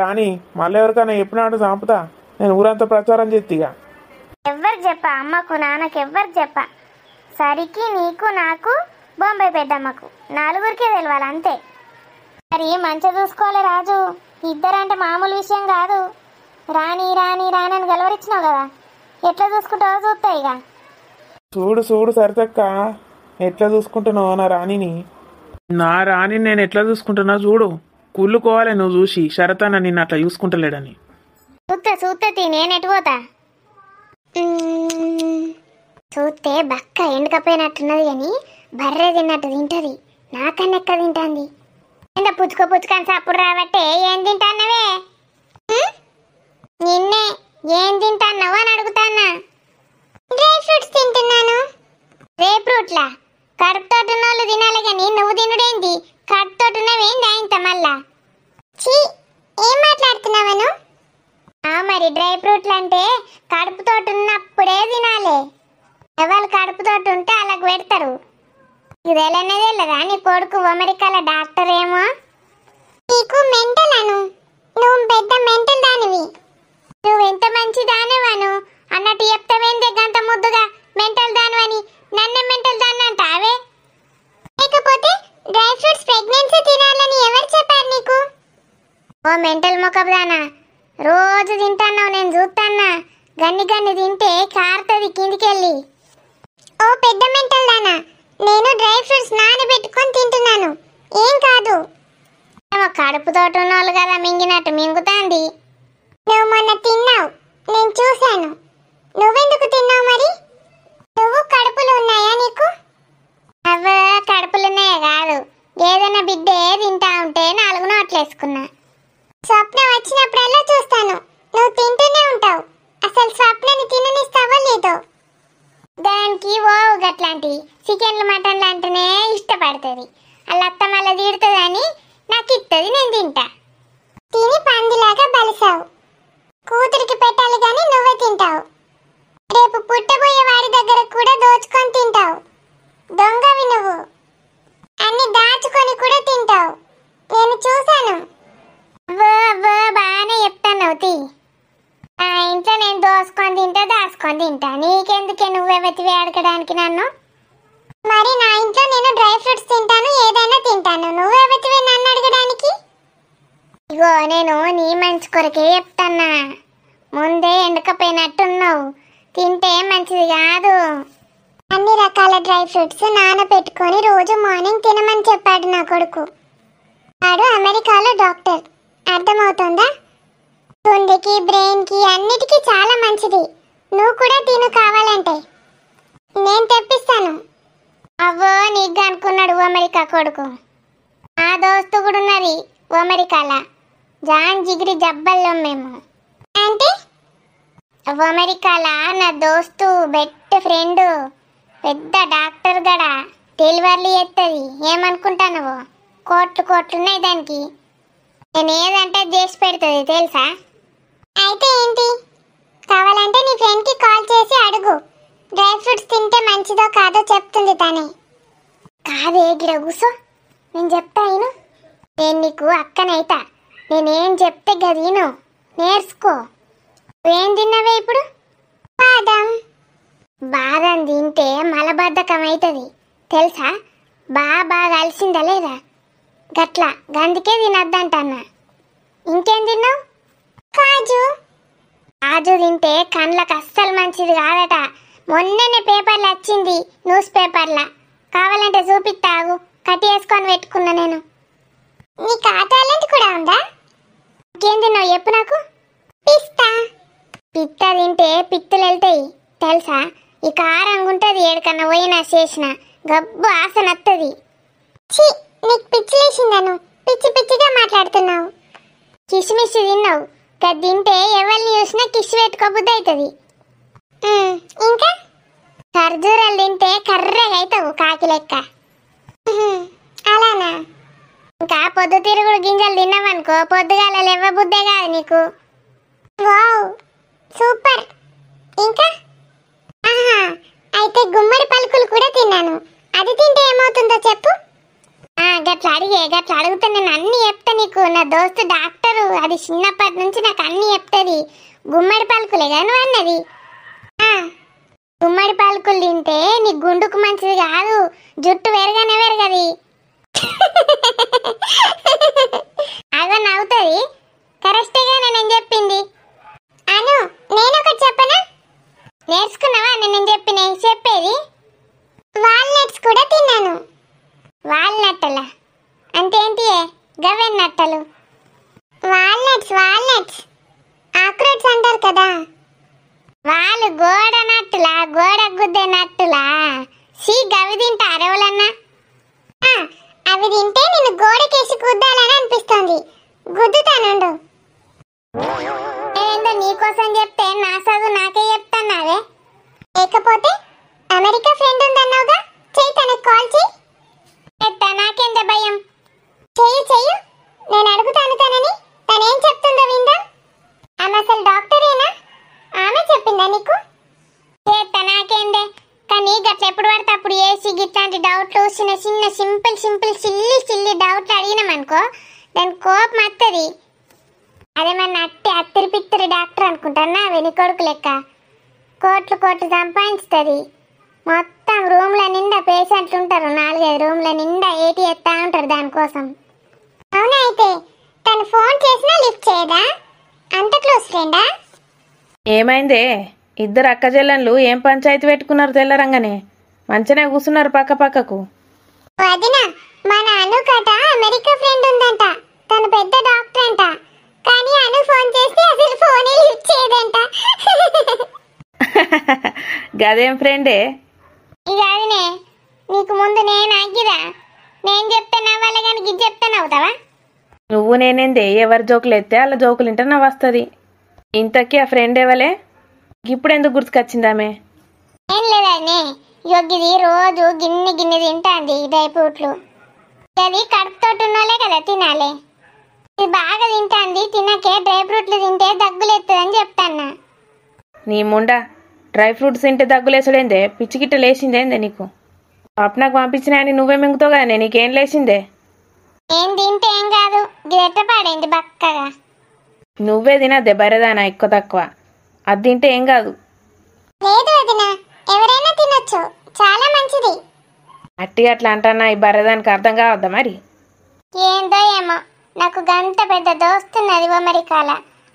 రాణి, మళ్ళీ ఎవరికైనా చెప్పినాడు చంపుతా. నేను ఊరంతా ప్రచారం చేస్తిగా. ఎవరికి చెప్పా? అమ్మకు నాన్నకు ఎవరికి చెప్పా. సరికి నీకు నాకు బొంబాయి పెద్దమ్మకు నలుగురికే తెలవాలి అంతే. మరి మంచిగా చూసుకోవాలి రాజు. ఇద్దరంటే మామూలు విషయం కాదు. రాణి రాణి రానని గెలవరిచ్చినావు కదా, ఎట్లా చూసుకుంటావో చూస్తా ఇక. చూడు చూడు సరితక్క, ఎట్లా చూసుకుంటున్నావు నా రాణిని. నా రాణిని నేను ఎట్లా చూసుకుంటున్నా చూడు. కుళ్ళుకోవాలి నువ్వు చూసి, శరతన్న నిన్ను అట్లా చూసుకుంటలేడని. చూస్తే నేను ఎటు పోతా? చూస్తే బక్క ఎండుకపోయినట్టున్నది కానీ బర్రె తిన్నట్టు తింటది. నాకన్నా ఎక్క తింటాంది. ఎంత పుచ్చుకొని సప్పుడు రాబట్టే ఏం తింటాన్నవే? నిన్నే ఏం తింటాన్నావు అని అడుగుతాన్నా. డ్రై ఫ్రూట్స్ తింటున్నాను. డ్రై ఫ్రూట్లా? కడుపుతోటి ఉన్నోళ్ళు తినాలి కానీ నువ్వు తినుడేంది? కడుపుతోటి ఉన్నవేంది ఇంత మళ్ళా? చీ, ఏం మాట్లాడుతున్నావను? మరి డ్రై ఫ్రూట్లు అంటే కడుపుతోటి ఉన్నప్పుడే తినాలి. ఎవరు కడుపుతోటి ఉంటే అలాగ పెడతారు. ఇది ఎలానేదే లేదా? నీ కొడుకు అమెరికాలో డాక్టర్ ఏమో. నీకు మెంటల్ అను, నువ్వు పెద్ద మెంటల్ దానివి. నువ్వెంత మంచి దానివను అన్నట్టు చెప్తావేందే గంత ముద్దుగా మెంటల్ దానివని? నన్నే మెంటల్ దాన్ని అంటావే? లేకపోతే డ్రై ఫ్రూట్స్ ప్రెగ్నెన్సీ తినాలని ఎవరు చెప్పారు నీకు? ఓ మెంటల్ మొక్కదానా, రోజు తింటాన్నావు, నేను చూస్తాన్నా. గన్ని గన్ని తింటే కారుతుంది కిందికెళ్ళి. ఓ పెద్ద మెంటల్ దానా, నేను డ్రై ఫ్రూట్స్ నానబెట్టుకొని తింటున్నాను, ఏం కాదు. కడుపుతోటి ఉన్నోళ్ళు కదా మింగినట్టు మింగుతాంది. నువ్వు మొన్న తిన్నావు, నేను చూశాను. నువ్వెందుకు తిన్నావు మరి? నువ్వు కడుపులు ఉన్నాయా నీకు? అవ్వ, కడుపులున్నాయా కాదు, ఏదైనా బిడ్డే తింటా ఉంటే 4 నోట్లేసుకున్నా. స్వప్న వచ్చినప్పుడల్లా చూస్తాను, నువ్వు తింటూనే ఉంటావు. అసలు స్వప్నని తిననిస్తావో లేదో? దానికి ఓవు గట్లాంటి చికెన్లు మటన్లు అంటేనే ఇష్టపడుతుంది. అలా అత్త మళ్ళీ తీడుతుందని నాకు ఇస్తుంది, నేను తింటా. తిని పందిలాగా బలిసావు. కూతురికి పెట్టాలి కానీ నువ్వే తింటావు. రేపు పుట్టబోయే వాడి దగ్గర కూడా దోచుకొని తింటావు. దొంగవి నువ్వు. అన్ని దాచుకొని కూడా తింటావు, నేను చూశాను. బాగానే చెప్తాను. ఆ ఇంట్లో నేను దోసుకొని తింటా, దాచుకొని తింటా. నీకెందుకే నువ్వే వెతివి అడగడానికి నన్ను? మరి నా ఇంట్లో నేను డ్రై ఫ్రూట్స్ తింటాను, ఏదైనా తింటాను. నువ్వే వెతివి నన్ను అడగడానికి? ఇగో నేను నీ మంచి కొరకే చెప్తాన్నా. ముందే ఎండకపోయినట్టున్నావు, తింటే మంచిది కాదు. అన్ని రకాల డ్రై ఫ్రూట్స్ నానబెట్టుకొని రోజు మార్నింగ్ తినమని చెప్పాడు నా కొడుకు. వాడు అమెరికాలో డాక్టర్, అర్థమవుతుందా? గుండెకి, బ్రెయిన్కి అన్నిటికీ చాలా మంచిది. నువ్వు కూడా తిను కావాలంటే, నేను తెప్పిస్తాను. అవ్వో నీకు అనుకున్నాడు అమెరికా కొడుకు. ఆ దోస్తు కూడా ఉన్నది అమెరికాల, జాన్ జిగిరి జబ్బల్లో మేము. అంటే అమెరికాల నా దోస్తు బెస్ట్ ఫ్రెండ్ పెద్ద డాక్టర్ గడ డెలివరీ చేస్తుంది. ఏమనుకుంటాను, కోట్లు కోట్లున్నాయి దానికి. నేను ఏదంటే చేసి పెడుతుంది తెలుసా. అయితే ఏంటి కావాలంటే నీ ఫ్రెండ్కి కాల్ చేసి అడుగు, డ్రై ఫ్రూట్స్ తింటే మంచిదో కాదో చెప్తుంది తనే. కాదే గిడ కూసో, నేను చెప్తా ఇను. నేను నీకు అక్కనైతా, నేనేం చెప్తే గదీను నేర్చుకో. ఏం తిన్నావే ఇప్పుడు? బాదం. బాదం తింటే మలబద్ధకం అవుతుంది తెలుసా. బాగా కలిసిందా లేదా గట్లా, గందుకే తినద్దంటన్నా. ఇంకేం తిన్నావు? కాజు. కాజు తింటే కళ్ళకు అస్సలు మంచిది కాదట. మొన్ననే పేపర్లో వచ్చింది, న్యూస్ పేపర్లో. కావాలంటే చూపిస్తాగు, కట్టి వేసుకొని పెట్టుకున్నా నేను. నీకు ఆ టాలెంట్ కూడా ఉందా? ఇంకేం తిన్నావు చెప్పు నాకు. పిస్తా. పిత్త తింటే పిత్తులు వెళ్తాయి తెలుసా. ఈ కారంగా ఉంటుంది, ఏడుకన్నా పోయినా చేసిన గబ్బు ఆసన వస్తుంది. ఛీ, నీకు పిచ్చి లేచిందను, పిచ్చి పిచ్చిగా మాట్లాడుతున్నావు. కిస్మిస్ తిన్నావు, గది తింటే ఎవరిని చూసినా కిస్ పెట్టుకోబుద్ది అవుతుంది. ఇంకా ఖర్జూరాలు తింటే కర్రగా అవుతావు కాకి లెక్క. అలానా? ఇంకా పొద్దుతిరుగుడు గింజలు తిన్నావనుకో పొద్దుగాల లేవబుద్దే కాదు నీకు. Wow super. ఇంకా అయితే గుమ్మడి పలుకులు కూడా తిన్నాను, అది తింటే ఏమవుతుందో చెప్పు. గట్లా అడిగితే నేను అన్ని చెప్తా నీకు. నా దోస్తు డాక్టరు, అది చిన్నప్పటి నుంచి నాకు అన్ని చెప్తుంది. గుమ్మడి పలుకులే కానీ అన్నది. గుమ్మడి పలుకులు తింటే నీ గుండుకు మంచిది కాదు, జుట్టు పెరగనే పెరగది. అదో నవ్వుతుంది, కరెక్టేగా నేను చెప్పింది. అను నేనొకటి చెప్పనా? నేర్చుకున్నావా నేను చెప్పేది? వాల్నట్స్ కూడా తిన్నాను. వాల్నట్టలా అంటే ఏంటి? గవెన్నట్టలు. వాల్నట్స్ ఆక్రోట్స్ అంటారు కదా. వాళ్ళు గోడ నట్టులా, గోడ గుద్దే నట్టులా. గవి తింటా అరవలన్నా. అవి తింటే నేను గోడకేసి గుద్దాలని అనిపిస్తుంది, గుద్దుతానుండు. నేనేందో నీకోసం చెప్తే నా చదువు నాకే చెప్తాన్నావే. లేకపోతే అమెరికా ఫ్రెండ్ ఉందన్నావుగా, చెయ్యి తనకు కాల్ చెయ్యి. నాకెంత భయం. చెయ్యి నేను అడుగుతాను తనని, తనేం చెప్తుందో విందాం. ఆమె అసలు డాక్టరేనా? ఆమె చెప్పిందా నీకు? నాకేందే, కానీ గట్ల ఎప్పుడు పడితే అప్పుడు వేసి గిట్లాంటి డౌట్లు చిన్న సింపుల్ సిల్లి డౌట్లు అడిగినామనుకో దాని కోపం వస్తుంది. అదేమన్నా అత్తిరి పిత్తిరి డాక్టర్ అనుకుంటానా వెని కొడుకు లెక్క. కోట్లు సంపాదిస్తుంది. మొత్తం రూమ్ల నిండా పేషెంట్లు ఉంటారు, 4-5 రూమ్ల నిండా ఏటీ ఎత్తా ఉంటారు దానికోసం. అవునా? అయితే తను ఫోన్ చేసినా లిఫ్ట్ చేయదా? అంత క్లోజ్ ఫ్రెండా? ఏమైందే? ఇద్దరు అక్కజెల్లన్లు ఏం పంచాయతీ పెట్టుకున్నారు తెల్లరంగానే? మంచిగా కూర్చున్నారు పక్క పక్కకు. వదిన, మన అనుకట అమెరికా ఫ్రెండ్ ఉందంట, తను పెద్ద డాక్టర్ అంట. కానీ అను ఫోన్ చేస్తే అసలు ఫోనే లిఫ్ట్ చేయదంట. గదేం ఫ్రెండే? ఇక అదినే నీకు ముందు నేను అగ్గిరా, నేను చెప్తే నవ్వాలి కానీ ఇది చెప్తే నవ్వుతావా? నువ్వు నేనేందే, ఎవరి జోకులు ఎత్తే అలా జోకులు వింటే నవ్వు వస్తుంది. ఇంతకీ ఆ ఫ్రెండ్ ఎవలే? ఇప్పుడు ఎందుకు గుర్తుకొచ్చిందామే? ఏం లేదనే, యొగ్గిది రోజు గిన్నె తింటాంది డ్రై ఫ్రూట్లు. అది కడుపుతోటి ఉన్నోలే కదా తినాలి. ఇది బాగా తింటాంది, తినకే డ్రై ఫ్రూట్లు తింటే దగ్గులు ఎత్తుందని చెప్తాన్నా. నీ ముండా, డ్రై ఫ్రూట్స్ తింటే దగ్గులేసుడేందే? పిచ్చిగిట్ట లేచిందేందే నీకు? పాపనాకు పంపించినా అని నువ్వే మింగుతావు కానీ నీకేం లేచిందే? ఏం తింటే ఏం కాదు, ఇది ఎట్ట పాడైంది బక్కగా. నువ్వే తినద్దే బర్రెదానా ఎక్కువ తక్కువ, అది తింటే ఏం కాదు. లేదు వదినా, ఎవరైనా తినొచ్చు, చాలా మంచిది. అట్టి అట్లా అంటన్నా ఈ బర్రెదానికి అర్థం కావద్దా మరి? ఏందో ఏమో, నాకు గంత పెద్ద దోస్తున్నది అమెరికాల,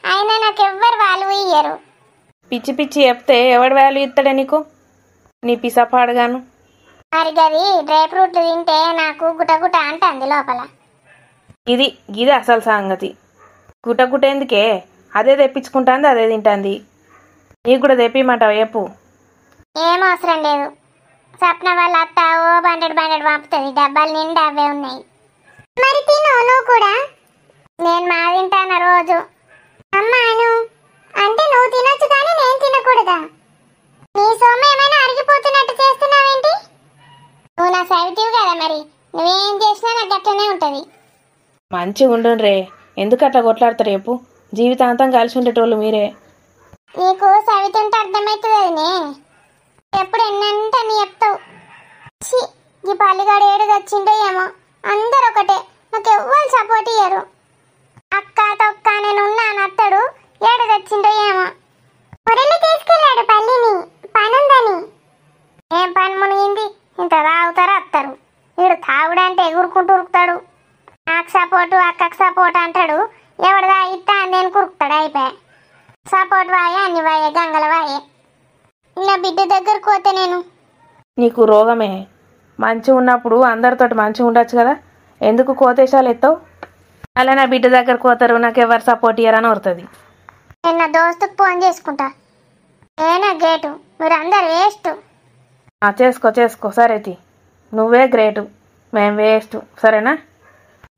అయినా నాకు ఎవ్వరు వాళ్ళు ఇయ్యరు. పిచ్చి పిచ్చి చెప్తే ఎవడు వాల్యూ ఇస్తాడే నీకు? నీ పిసపాడుగాను. మరి గది డ్రై ఫ్రూట్లు తింటే నాకు గుటగుట అంటుంది లోపల. ఇది అసలు సంగతి. గుటగుట ఎందుకే? అదే తెప్పించుకుంటుంది, అదే తింటుంది. నీకు కూడా తెప్పిమంటావు చెప్పు. ఏం అవసరం లేదు, సప్న వాళ్ళ అత్త ఓ బండెడు పంపుతుంది, డబ్బాలు నిండా అవే ఉన్నాయి. మరి తిను నువ్వు కూడా. నేను మా తింటాను రోజు. అమ్మాను అంటే నువ్వు తినొచ్చు కానీ నేను తినకూడదా? నీ సొమ్ము ఏమైనా అరిగిపోతున్నట్టు చేస్తున్నావేంటి? నువ్వు నా సైటివ్ కదా, మరి నువ్వేం చేసినా నాకు గట్లనే ఉంటుంది. మంచిగా ఉండుండ్రే, ఎందుకు అట్లా కొట్లాడతారు రేపు? జీవితాంతం కలిసి ఉండేటోళ్ళు మీరే. నీకు సవితుంటే అర్థమవుతుంది అదినే, ఎప్పుడు ఎన్నంటే అని చెప్తావు. ఛీ, ఈ పల్లిగాడు ఏడు తెచ్చిండో ఏమో, అందరు ఒకటే, నాకు ఎవ్వరు సపోర్ట్ ఇయ్యరు. అక్క తొక్క నేను ఉన్నాను అత్తడు, ఏడు తెచ్చిండో ఏమో. పొరలు తీసుకెళ్ళాడు పల్లిని, పనుందని. ఏం పని మునిగింది? ఇంత తాగుతారు అత్తరు. వీడు తాగుడంటే ఎగురుకుంటూ ఉరుకుతాడు. నాకు సపోర్టు అక్కకు సపోర్ట్ అంటాడు, ఎవడు తాగితే నేను కురుకుతాడు. అయిపోయా సపోర్ట్ వాయే, అన్ని వాయే, గంగల వాయే. నా బిడ్డ దగ్గరకు పోతే నేను. నీకు రోగమే. మంచిగా ఉన్నప్పుడు అందరితోటి మంచిగా ఉండొచ్చు కదా, ఎందుకు కోతేశాలు ఎత్తావు? అలా నా బిడ్డ దగ్గరకు పోతారు, నాకు ఎవరు సపోర్ట్ ఇయ్యరని వస్తుంది. నేను నా దోస్తుకు ఫోన్ చేసుకుంటా. నేనే గేటు, మీరు అందరు వేస్ట్. చేసుకో సరేతి, నువ్వే గ్రేటు, మేం వేస్ట్, సరేనా?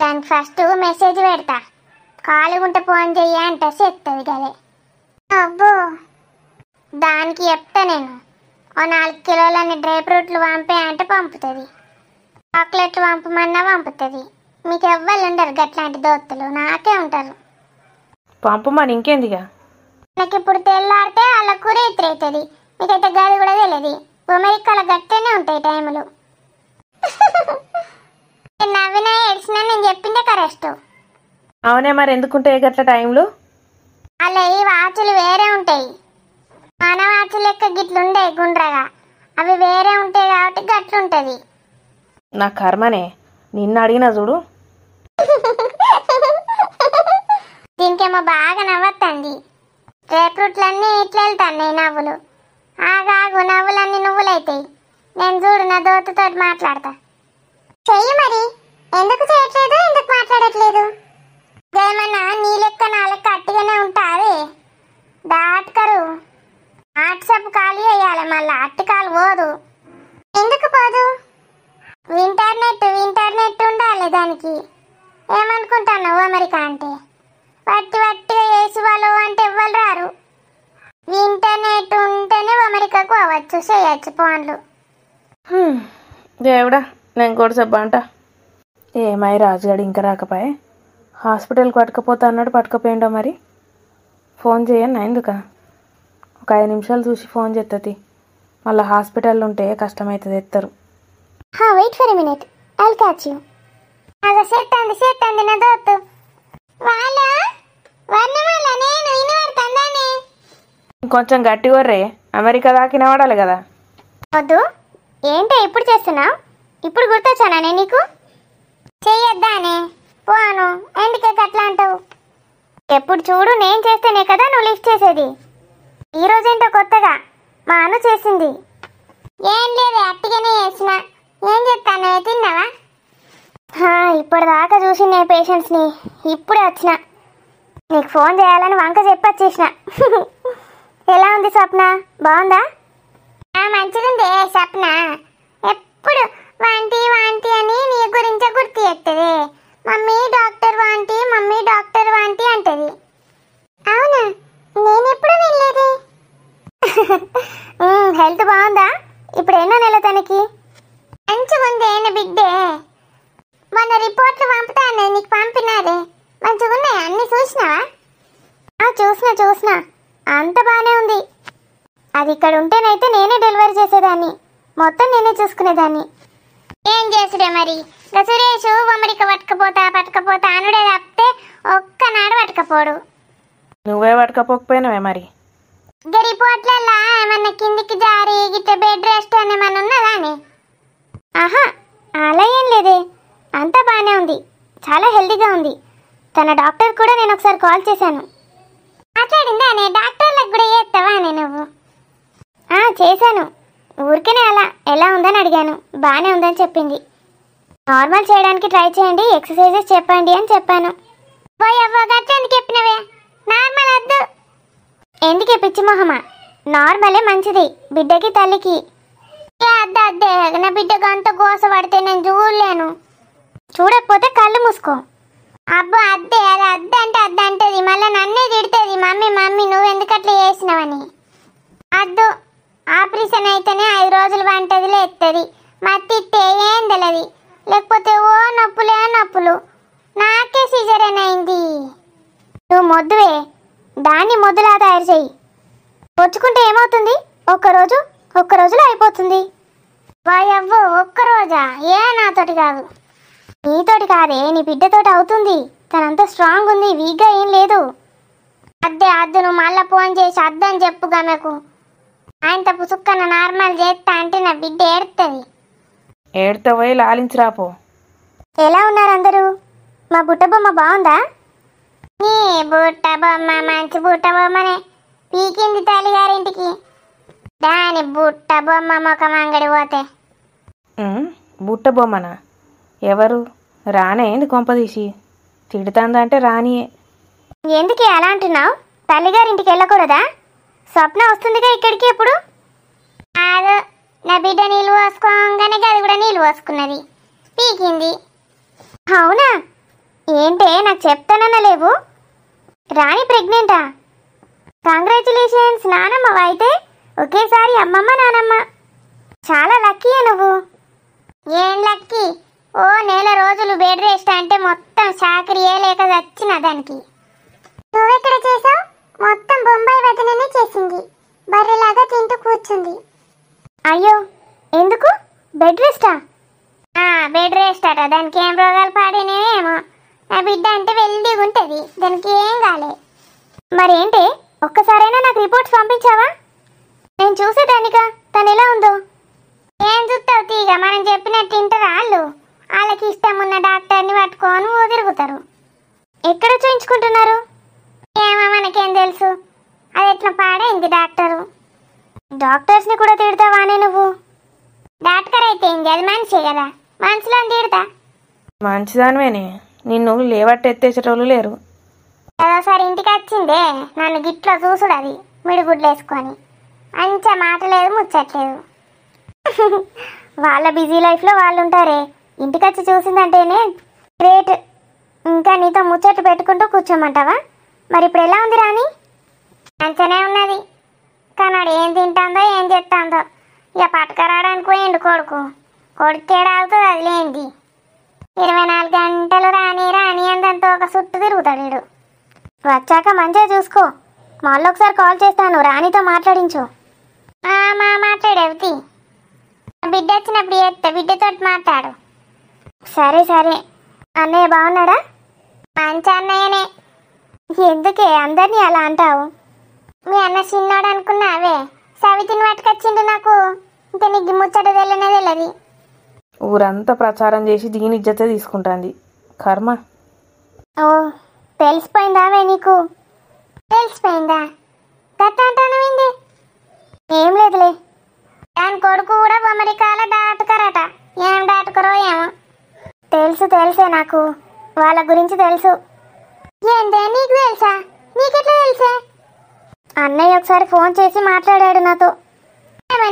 దానికి ఫస్ట్ మెసేజ్ పెడతా, ఖాళీగుంటే ఫోన్ చెయ్యి అంటే చెప్తుంది కదే. అబ్బో, దానికి చెప్తా నేను. ఓ 4 కిలోలని డ్రై ఫ్రూట్లు పంపే అంటే పంపుతుంది, చాక్లెట్లు పంపమన్నా పంపుతుంది. మీకు ఎవ్వరు ఉండరు గట్లాంటి దోస్తులు, నాకే ఉంటారు. పంపమని ఇంకేందిగా. నాకు ఇప్పుడు తెల్లారితే వాళ్ళ కూర ఎత్తురైతుంది, మీకైతే గది కూడా తెలియదు. అమెరికాలో గట్టనే ఉంటాయి టైములు. నవ్వినా ఏడ్చినా నేను చెప్పిందే కరెక్ట్. అవునే, మరి ఎందుకుంటాయి గట్ల టైంలు? అలా ఈ వాచులు వేరే ఉంటాయి, మన వాచులు లెక్క గిట్లుంటాయి గుండ్రగా, అవి వేరే ఉంటాయి కాబట్టి గట్లుంటది. నా కర్మనే, నిన్ను అడిగినా చూడు. దీనికేమో బాగా నవ్వత్తంది. రేపుట్లన్నీ ఇట్లా వెళ్తాయి నవ్వులు. ఆగాగు, నవ్వులన్నీ నువ్వులైతాయి. నేను చూడు నా దోతుతో మాట్లాడతా. చెయ్యి మరి, ఎందుకు చేయట్లేదు, ఎందుకు మాట్లాడట్లేదు? ఏమన్నా నీ లెక్క నా లెక్క అట్టిగానే ఉంటాది. దాట్కరు వాట్సాప్ ఖాళీ వేయాలి, మళ్ళీ అట్టికాలు పోదు. ఎందుకు పోదు? ఇంటర్నెట్ ఉండాలి దానికి. ఏమనుకుంటున్నావు అమెరికా అంటే? వట్టిగా వేసి వాళ్ళు అంటే ఎవ్వరు రారు. ఇంటర్నెట్ ఉంటేనే అమెరికాకు అవ్వచ్చు, చేయొచ్చు ఫోన్లు. దేవుడా, నేను కూడా చెప్పంట. ఏమై రాజుగాడు ఇంకా రాకపోయే, హాస్పిటల్కి పట్టుకపోతా అన్నాడు, పట్టుకపోయిండో మరి. ఫోన్ చేయన్నా ఎందుక? ఒక 5 నిమిషాలు చూసి ఫోన్ చేస్తుంది, మళ్ళీ హాస్పిటల్ ఉంటే కష్టమవుతుంది, ఎత్తారు. Wait for a minute, I'll catch you. అదో సెట్ నా దోత్తు వాళ్ళ వర్ణమాల, నేను వినబడుతుందానే. కొంచెం గట్టి కొర్రే, అమెరికా దాకిన వాడాలి కదా. వద్దు, ఏంటో ఇప్పుడు చేస్తున్నావు? ఇప్పుడు గుర్తొచ్చానే నీకు? చెయ్యొద్దానే పోను, ఎందుకే అట్లా అంటావు? ఎప్పుడు చూడు నేను చేస్తేనే కదా నువ్వు లిఫ్ట్ చేసేది. ఈరోజేంటో కొత్తగా మా అను చేసింది. ఏం లేదు, అట్టిగానే చేసిన. ఏం చెప్తాను, తిన్నావా? ఇప్పటిదాకా చూసిన పేషెంట్స్ని, ఇప్పుడే వచ్చిన. నీకు ఫోన్ చేయాలని వంక చెప్పొచ్చేసిన. ఎలా ఉంది స్వప్న, బాగుందా? మంచిగుంది స్వప్న. ఎప్పుడు వాంటీ అని నీ గురించే గుర్తు చేస్తుంది. మమ్మీ డాక్టర్ వాంటీ అంటది. అవునా, నేను ఎప్పుడు వినలేదు. హెల్త్ బాగుందా? ఇప్పుడు ఎన్నో నెల తనకి? మంచిగుంది నా బిడ్డే. మన రిపోర్ట్లు పంపుతాను, నీకు పంపినారే. మంచిగున్నాయి అన్ని, చూసినావా? చూసినా అంత బాగానే ఉంది. అది ఇక్కడ ఉంటేనైతే నేనే డెలివరీ చేసేదాన్ని, మొత్తం నేనే చూసుకునేదాన్ని. ఏం చేసుడే మరి, సురేష్ అమెరికా పట్టుకపోతా అనుడే తప్పితే ఒక్కనాడు పట్టుకపోడు. నువ్వే పట్టుకపోకపోయినావే మరి. రిపోర్ట్లల్లా ఏమన్నా కిందికి జారి గిట్ట బెడ్ రెస్ట్ అని ఏమన్నా ఉన్నదా అని? అలా ఏం లేదే, అంతా బాగానే ఉంది, చాలా హెల్తీగా ఉంది. తన డాక్టర్ కూడా నేను ఒకసారి కాల్ చేశాను. మాట్లాడిందా అనే? డాక్టర్లకు కూడా చేస్తావా అని నువ్వు? చేశాను, ఊరికేనే అలా ఎలా ఉందని అడిగాను. బాగానే ఉందని చెప్పింది. నార్మల్ చేయడానికి ట్రై చేయండి, ఎక్సర్సైజెస్ చెప్పండి అని చెప్పాను. ఎందుకు చెప్పినవే? నార్మల్ వద్దు. ఎందుకే పిచ్చి మొహమా? నార్మలే మంచిది బిడ్డకి తల్లికి. అద్దే అద్దే నా బిడ్డకు అంత గోస పడితే నేను చూడలేను. చూడకపోతే కళ్ళు మూసుకో. అబ్బో అద్దే అది అద్దంటే అద్దంటది, మళ్ళీ నన్నే తిడుతుంది, మమ్మీ మమ్మీ నువ్వు ఎందుకు అట్లా చేసినావని. అద్దు ఆపరేషన్ అయితేనే 5 రోజులు వంటది లేస్తుంది, మత్తిస్తే ఏం తెలియదు, లేకపోతే ఓ నొప్పులే నొప్పులు. నాకే సిజరేన్ అయింది. నువ్వు మొద్దువే, దాన్ని మొద్దులా తయారు చెయ్యి. వచ్చుకుంటే ఏమవుతుంది, ఒక్క రోజులో అయిపోతుంది. వాయవ్వో ఒక్కరోజా? ఏ నాతోటి కాదు. నీతోటి కాదే, నీ బిడ్డతోటి అవుతుంది. తనంత స్ట్రాంగ్ ఉంది, వీక్గా ఏం లేదు. అద్దే అద్దు నువ్వు మళ్ళీ ఫోన్ చేసి అద్దని చెప్పు గమెకు. ఆయనతో పుసుక్కన నార్మల్ చేస్తా అంటే నా బిడ్డ ఏడుతుంది. ఏడుతో పోయి లాలించిరాపో. ఎలా ఉన్నారు అందరూ? మా బుట్ట బొమ్మ బాగుందా? నీ బుట్ట బొమ్మ మంచి బుట్ట బొమ్మనే, పీకింది తల్లిగారింటికి. దాని బుట్ట బొమ్మ ముఖం అంగడి పోతే. బుట్ట బొమ్మనా? ఎవరు? రానే ఏంది కొంపదీసి? తిడుతుందంటే రానియే. ఎందుకే అలా అంటున్నావు? తల్లిగారింటికి వెళ్ళకూడదా? స్వప్న వస్తుందిగా ఇక్కడికి ఎప్పుడు? కాదు, నా బిడ్డ నీళ్ళు పోసుకోగానే అది కూడా నీళ్ళు పోసుకున్నది, పీకింది. అవునా? ఏంటే నాకు చెప్తానన్నా లేవు. రాణి ప్రెగ్నెంటా? కంగ్రాచులేషన్స్ నానమ్మ. అయితే ఒకేసారి అమ్మమ్మ నానమ్మ. చాలా లక్కీయే నువ్వు. ఏం లక్కీ? ఓ నెల రోజులు బెడ్ రెస్ట్ అంటే మొత్తం చాకరీ లేక వచ్చిన దానికి. నువ్వెక్కడ చేసావు? మొత్తం బొంబాయి వదిననే చేసింది, బర్రెలాగా తింటూ కూర్చుంది. అయ్యో ఎందుకు? బెడ్ రెస్టా? బెడ్ రెస్ట్ అట. దానికి ఏం రోగాలు పాడినేమో. నా బిడ్డ అంటే వెల్దిగా ఉంటుంది, దానికి ఏం కాలే. మరేంటి, ఒక్కసారైనా నాకు రిపోర్ట్స్ పంపించావా? నేను చూసేదానికా తను ఎలా ఉందో. ఏం చూస్తావు తీగ, మనం చెప్పినట్టు తింటారా వాళ్ళు? వాళ్ళకి ఇష్టం ఉన్న డాక్టర్ని పట్టుకొని తిరుగుతారు. ఎక్కడ చూయించుకుంటున్నారు? ఏమో మనకేం తెలుసు, అది ఎట్లా పాడైంది డాక్టరు. డాక్టర్స్ని కూడా తిడతావానే నువ్వు? డాక్టర్ అయితే ఏంది, అది మనిషే కదా, మనుషులను తిడతా. మంచిదానివేనే, నిన్ను లేవట్టెత్తేసేటోళ్ళు లేరు. అదోసారి ఇంటికి వచ్చిందే నన్ను గిట్లో చూసుడు, అది మిడిగుడ్లు వేసుకొని. మంచిగా మాటలేదు ముచ్చట్లేదు. వాళ్ళ బిజీ లైఫ్లో వాళ్ళు ఉంటారే, ఇంటికి వచ్చి చూసిందంటేనే గ్రేట్. ఇంకా నీతో ముచ్చట్లు పెట్టుకుంటూ కూర్చోమంటావా? మరి ఇప్పుడు ఎలా ఉంది రాని? మంచిగానే ఉన్నది, కానీ ఏం తింటాందో ఏం చేస్తాందో. ఇక పట్టుకరావడానికి పోయిండు కొడుకేడా అవుతుంది, అది లేనిది. 24 గంటలు రాని రాని అందంతో ఒక చుట్టూ తిరుగుతాడు వీడు. వచ్చాక మంచిగా చూసుకో. మళ్ళీ ఒకసారి కాల్ చేస్తాను, రాణితో మాట్లాడించు. మాట్లాడేవి బిడ్డ వచ్చినప్పుడు చేస్తా, బిడ్డతో మాట్లాడు. సరే సరే. అన్నయ్య బాగున్నాడా? మంచి అన్నయ్యనే. ఎందుకే అందరినీ అలా అంటావు? మీ అన్న చిన్నాడు అనుకున్నావే, సవితిని పట్టుకొచ్చిండు నాకు. ఇంకా నీకు ముచ్చట తెలియనే తెలియదు. ఊరంతా ప్రచారం చేసి దీని ఇజ్జతే తీసుకుంటుంది. కర్మ. ఓ తెలిసిపోయిందావే నీకు? తెలిసిపోయిందా? గట్ట అంటానవింది? ఏం లేదులే. దాని కొడుకు కూడా అమెరికాలో డాక్టరట. ఏం డాక్టరో ఏమో. తెలుసే నాకు, వాళ్ళ గురించి తెలుసు. ఏంటే నీకు తెలుసా? నీకెట్లా తెలుసే? అన్నయ్య ఒకసారి ఫోన్ చేసి మాట్లాడాడు నాతో.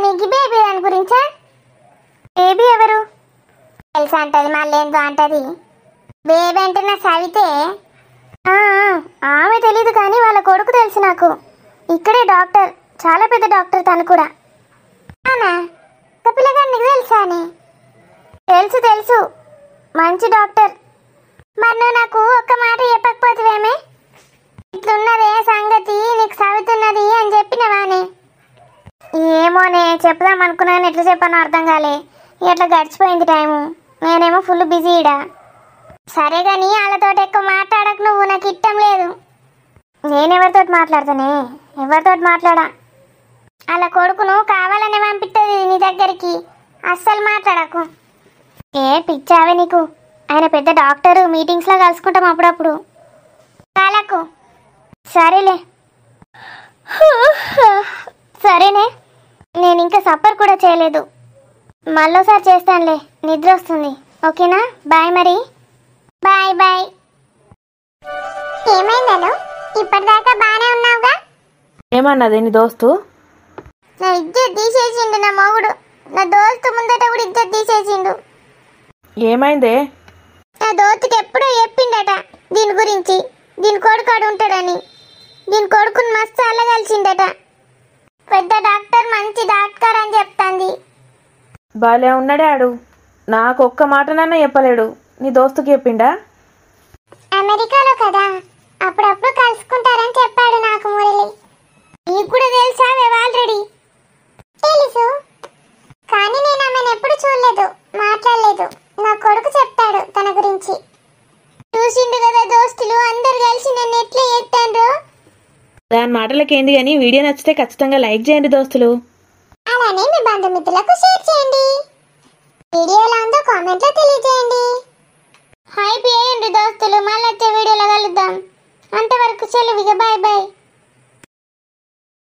నీకు బేబీ దాని గురించా? బేబీ ఎవరు? తెలుసా అంటది, మళ్ళీ ఏందో అంటది. బేబీ అంటే నా సవితే. ఆమె తెలీదు కానీ వాళ్ళ కొడుకు తెలుసు నాకు. ఇక్కడే డాక్టర్, చాలా పెద్ద డాక్టర్ తను కూడా. అవునా? పిల్లగాడు నీకు తెలుసా అని? తెలుసు, మంచి డాక్టర్. మరి నువ్వు నాకు ఒక్క మాట చెప్పకపోతేవేమే? ఇట్లున్నదే సంగతి, నీకు సవితున్నది అని చెప్పినవానే. ఏమోనే, చెప్దాం అనుకున్నాను, ఎట్లా చెప్పానో అర్థం కాలే. ఎట్లా గడిచిపోయింది టైము. నేనేమో ఫుల్ బిజీ ఇడా. సరే కానీ వాళ్ళతో ఎక్కువ మాట్లాడకు నువ్వు, నాకు ఇష్టం లేదు. నేనెవరితో మాట్లాడతానే? ఎవరితో మాట్లాడా? అలా కొడుకును కావాలనే పంపిస్తుంది నీ దగ్గరికి, అస్సలు మాట్లాడకు. ఏ పిచ్చావే నీకు? ఆయన పెద్ద డాక్టరు, మీటింగ్స్లో కలుసుకుంటాం అప్పుడప్పుడు. కాలకు. సరేలే. సరేనే, నేను ఇంకా సప్పర్ కూడా చేయలేదు, మళ్ళోసారి చేస్తానులే. నిద్ర వస్తుంది. ఓకేనా? బాయ్. మరి బాయ్. ఏమైందను? ఇప్పటిదాకా బాగానే ఉన్నావుగా? ఏమన్నది నీ దోస్తు? నా విద్యుత్ తీసేసిండు నా మొగుడు. నా దోస్తు ముందట కూడా ఇజ్జత్ తీసేసిండు. ఏమైందే? నా దోస్తుకి ఎప్పుడో చెప్పిండట దీని గురించి, దీని కొడుకాడు ఉంటాడని. దీని కొడుకుని మస్తు అల్లగలిసిండట. పెద్ద డాక్టర్, మంచి డాక్టర్ అని చెప్తాంది. బాలే ఉన్నాడే ఆడు. నాకు ఒక్క మాటనన్నా చెప్పలేడు. నీ దోస్తుకి చెప్పిండా? అమెరికాలో కదా, అప్పుడప్పుడు కలుసుకుంటారని చెప్పాడు నాకు మురళి. నీకు కూడా తెలుసా ఆల్రెడీ? తెలుసు, కానీ నేను ఆమెను ఎప్పుడు చూడలేదు, మాట్లాడలేదు. నా కొడుకు చెప్తాడు తన గురించి. చూసిండు కదా దోస్తులు అందరు కలిసి నన్ను ఎట్లా చేస్తాండ్రు. దాని మాటలకేంది కానీ వీడియో నచ్చితే ఖచ్చితంగా లైక్ చేయండి దోస్తులు. అలానే మీ బంధుమిత్రులకు షేర్ చేయండి. వీడియో ఎలా ఉందో కామెంట్లో తెలియజేయండి. హాయ్ చేయండి దోస్తులు. మళ్ళీ వచ్చే వీడియోలో కలుద్దాం. అంతవరకు సెలవు, బాయ్ బాయ్.